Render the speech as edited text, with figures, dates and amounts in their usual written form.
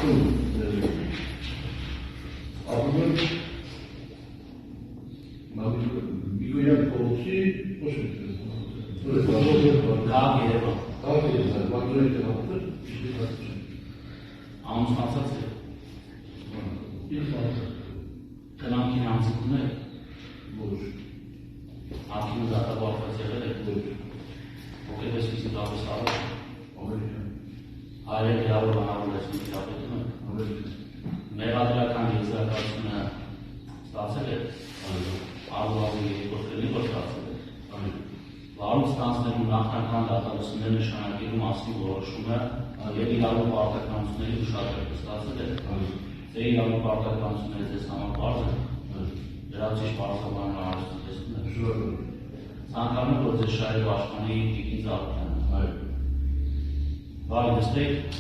Ապրում Միգոյան կողոցի Կաղ երևան վարդորի տեղատը ամուսնացած է կնամքին անցիկուն է ակինը դատաբարված եղել է հոգեպես ֆիզիկապես հարը հայեր հրավոր բանավոր լեսնի իրապետումը մեղադրական եզրակացությունը ստացել է ալու երկրորդելի որ ստացել է վարում ստանցնելու նախնական դատալություններ նշանակելու մասին որոշումը և իրավու պարտականությունների ուշադրակը ստացել է ձեր իրավու պարտականությունները ձեզ համար պարզ է դրա ճիշտ պարզաբանն հարստում տեսնում է ցանկանում եմ որ ձեզ շահեր պաշտպանի Տիկին Զարուհյանը բարի նստեք